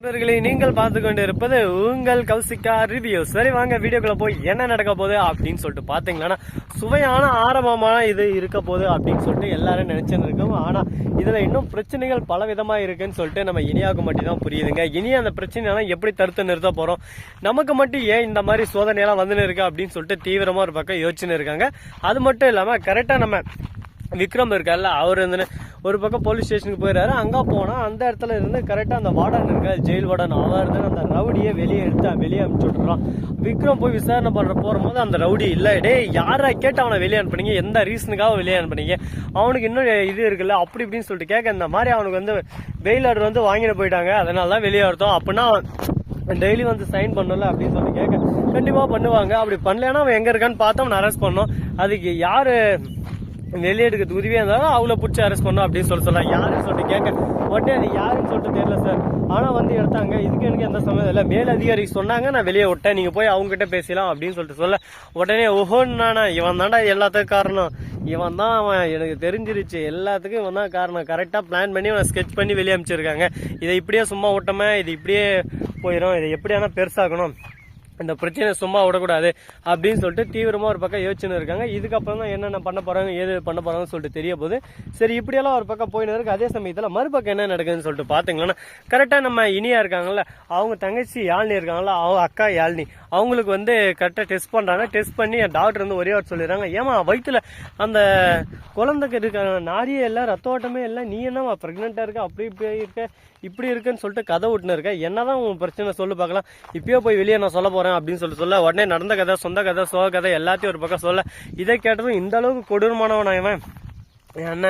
நண்பர்களே, நீங்கள் பார்த்து கொண்டு இருப்பது உங்கள் கௌசிகா ரிவ்யூ. சரி, வாங்க வீடியோக்குள்ள போய் என்ன நடக்க போகுது அப்படின்னு சொல்லிட்டு பாத்தீங்கன்னா, சுவையான ஆரம்பமா இது இருக்க போகுது அப்படின்னு சொல்லிட்டு எல்லாரும் நினைச்சுன்னு இருக்கோம். ஆனா இதுல இன்னும் பிரச்சனைகள் பல விதமா இருக்குன்னு சொல்லிட்டு நம்ம இனியாவுக்கு மட்டும் தான் புரியுதுங்க. இனி அந்த பிரச்சனையெல்லாம் எப்படி தடுத்து நிறுத்த போறோம், நமக்கு மட்டும் ஏன் இந்த மாதிரி சோதனையெல்லாம் வந்துன்னு இருக்கு அப்படின்னு சொல்லிட்டு தீவிரமா ஒரு பக்கம் யோசிச்சுன்னு இருக்காங்க. அது மட்டும் இல்லாம கரெக்டா நம்ம விக்ரம் இருக்கார்ல, அவர் வந்து ஒரு பக்கம் போலீஸ் ஸ்டேஷனுக்கு போயிடாரு. அங்க போனா அந்த இடத்துல இருந்து கரெக்டா அந்த வார்டன் இருக்காரு, ஜெயில் வார்டன், அவர் இருந்து அந்த ரவுடியை வெளியே அனுப்பிச்சு விட்டுறான். விக்ரம் போய் விசாரணை போகும்போது அந்த ரவுடி இல்ல, டே யாரா கேட்டு அவனை வெளியே அனுப்புனீங்க, எந்த ரீசனுக்காக வெளியே அனுப்புனீங்க, அவனுக்கு இன்னும் இது இருக்குல்ல அப்படி இப்படின்னு சொல்லிட்டு கேட்க, இந்த மாதிரி அவனுக்கு வந்து பெயில் ஆர்டர் வந்து வாங்கிட்டு போயிட்டாங்க, அதனாலதான் வெளியே வரட்டும், அப்படின்னா டெய்லி வந்து சைன் பண்ணல அப்படின்னு சொல்லி கேட்க, கண்டிப்பா பண்ணுவாங்க. அப்படி பண்ணலன்னா அவன் எங்க இருக்கான்னு பார்த்து அவன் அரெஸ்ட் பண்ணோம். அதுக்கு யாரு வெளியெடுக்கிறது உதவியா இருந்தாலும் அவளை பிடிச்சி அரெஸ்ட் பண்ணோம் அப்படின்னு சொல்லலாம். யாருன்னு சொல்லிட்டு கேட்க, உடனே அது யாருன்னு சொல்லிட்டு தெரியல சார், ஆனா வந்து எடுத்தாங்க, இதுக்கு எனக்கு எந்த சம்மந்தம் இல்லை, மேல் அதிகாரி சொன்னாங்க, நான் வெளியே விட்டேன், நீங்க போய் அவங்க கிட்ட பேசலாம் அப்படின்னு சொல்லிட்டு சொல்ல, உடனே ஓஹோன்னா இவன் தாண்டா எல்லாத்துக்கும் காரணம், இவன் தான், அவன் எனக்கு தெரிஞ்சிருச்சு, எல்லாத்துக்கும் இவன் தான் காரணம், கரெக்டா பிளான் பண்ணி அவன் ஸ்கெட்ச் பண்ணி வெளியே அனுப்பிச்சிருக்காங்க, இதை இப்படியே சும்மா விட்டோமே, இது இப்படியே போயிடும், இதை எப்படியானா பெருசாகணும், இந்த பிரச்சனை சும்மா விடக்கூடாது அப்படின்னு சொல்லிட்டு தீவிரமா ஒரு பக்கம் யோசிச்சுன்னு இருக்காங்க. இதுக்கப்புறம் தான் என்னென்ன பண்ண போறாங்க, ஏது பண்ண போறாங்கன்னு சொல்லிட்டு தெரிய போகுது. சரி, இப்படியெல்லாம் ஒரு பக்கம் போயின்னு இருக்கு. அதே சமயத்துல மறுபக்கம் என்ன நடக்குதுன்னு சொல்லிட்டு பாத்தீங்கன்னா, கரெக்டா நம்ம இனியா இருக்காங்கல்ல, அவங்க தங்கச்சி யாழ்னி இருக்காங்கல்ல, அவங்க அக்கா யாழ்னி, அவங்களுக்கு வந்து கரெக்டா டெஸ்ட் பண்றாங்க. டெஸ்ட் பண்ணி டாக்டர் வந்து ஒரே வார்த்தை சொல்லிடுறாங்க, ஏமா வயிற்றுல அந்த குழந்தைக்கு இருக்க நாடியே இல்லை, ரத்த ஓட்டமே இல்லை, நீ என்னமா பிரெக்னெண்டா இருக்க, அப்படி இப்படி இருக்க, இப்படி இருக்குன்னு சொல்லிட்டு கதை விட்டுன்னு இருக்க, என்னதான் உன் பிரச்சனை சொல்லு பார்க்கலாம், இப்பயோ போய் வெளியே நான் சொல்ல போறேன் அப்படின்னு சொல்ல, உடனே நடந்த கதை, சொந்த கதை, சோக கதை எல்லாத்தையும் ஒரு பக்கம் சொல்ல, இதை கேட்டதும் இந்த அளவுக்கு கொடூரமானவன் இவன் என்ன,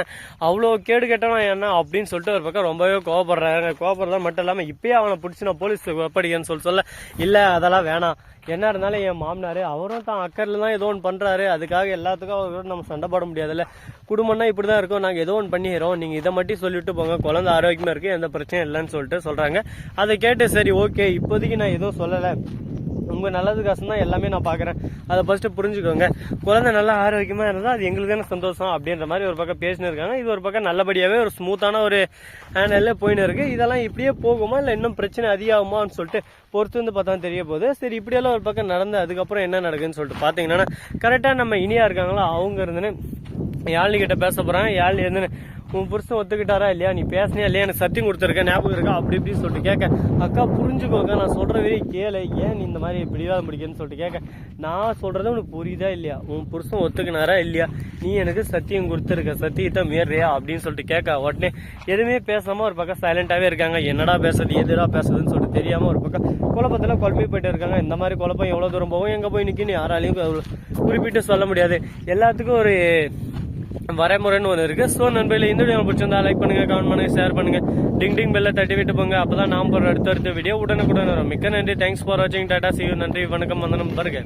அவ்வளோ கேடு கேட்டவன் என்ன அப்படின்னு சொல்லிட்டு ஒரு பக்கம் ரொம்பவே கோவப்படுறாங்க. கோவப்படுறதா மட்டும் இல்லாம இப்பயே அவனை பிடிச்சி நான் போலீஸ் ஒப்படைக்கன்னு சொல்ல, இல்ல அதெல்லாம் வேணாம், என்ன இருந்தாலும் என் மாமனாரு, அவரும் தான் அக்கறையில தான் ஏதோ ஒன்று பண்றாரு, அதுக்காக எல்லாத்துக்கும் அவரோட நம்ம சண்டை போட முடியாதுல்ல, குடும்பம்னா இப்படிதான் இருக்கும், நாங்க ஏதோ ஒன்று பண்ணிடுறோம், நீங்க இதை மட்டும் சொல்லிட்டு போங்க, குழந்தை ஆரோக்கியமா இருக்கு, எந்த பிரச்சனையும் இல்லைன்னு சொல்லிட்டு சொல்றாங்க. அதை கேட்டு சரி ஓகே, இப்போதைக்கு நான் எதுவும் சொல்லலை, உங்க நல்லதுக்காசம் தான் எல்லாமே நான் பாக்குறேன், அதை ஃபர்ஸ்ட் புரிஞ்சுக்கோங்க, குழந்தை நல்லா ஆரோக்கியமா இருந்தா அது எங்களுக்கு தானே சந்தோஷம் அப்படின்ற மாதிரி ஒரு பக்கம் பேசினு இருக்காங்க. இது ஒரு பக்கம் நல்லபடியாவே ஒரு ஸ்மூத்தான ஒரு ஹேண்டில் போயின்னு இருக்கு. இதெல்லாம் இப்படியே போகுமா இல்ல இன்னும் பிரச்சனை அதிகமான்னு சொல்லிட்டு பொறுத்து வந்து பார்த்தா தெரிய போகுது. சரி, இப்படியெல்லாம் ஒரு பக்கம் நடந்து அதுக்கப்புறம் என்ன நடக்குதுன்னு சொல்லிட்டு பாத்தீங்கன்னா, கரெக்டா நம்ம இனியா இருக்காங்களா, அவங்க இருந்துன்னு யாழ்னி கிட்ட பேச போறாங்க. யாழ்னி இருந்து, உன் புருஷன் ஒத்துக்கிட்டாரா இல்லையா, நீ பேசினியா இல்லையா, எனக்கு சத்தியம் கொடுத்துருக்க, ஞாபகம் இருக்கா அப்படி இப்படின்னு சொல்லிட்டு கேட்க, அக்கா புரிஞ்சுக்கோங்க, நான் சொல்ற வரையும் கேளு, ஏன் நீ இந்த மாதிரி பிடிவாதம் பிடிக்கன்னு சொல்லிட்டு கேட்க, நான் சொல்றது உனக்கு புரியுதா இல்லையா, உன் புருஷன் ஒத்துக்கினாரா இல்லையா, நீ எனக்கு சத்தியம் கொடுத்துருக்க, சத்தியத்தை மீறியா அப்படின்னு சொல்லிட்டு கேட்க, உடனே எதுவுமே பேசாம ஒரு பக்கம் சைலண்டாவே இருக்காங்க. என்னடா பேசுறது, எதுடா பேசுறதுன்னு சொல்லிட்டு தெரியாம ஒரு பக்கம் குழப்பத்துல குழப்பி போயிட்டு இருக்காங்க. இந்த மாதிரி குழப்பம் எவ்வளவு தூரம் போகும், எங்க போய் நிக்கணும் யாராலையும் குறிப்பிட்டு சொல்ல முடியாது, எல்லாத்துக்கும் ஒரு வரைமுறைன்னு ஒன்று இருக்கு. ஸோ நண்பர்களே, இந்த வீடியோ பிடிச்சிருந்தா லைக் பண்ணுங்க, கமெண்ட் பண்ணுங்க, ஷேர் பண்ணுங்க, டிங் டிங் பெல்ல தட்டி விட்டு போங்க, அப்பதான் நாம் போற அடுத்த வீடியோ உடனுக்குடன் வரும். மிக்க நன்றி, தேங்க்ஸ் ஃபார் வாட்சிங், டாடா, see you, நன்றி, வணக்கம், வந்தனம், வருக.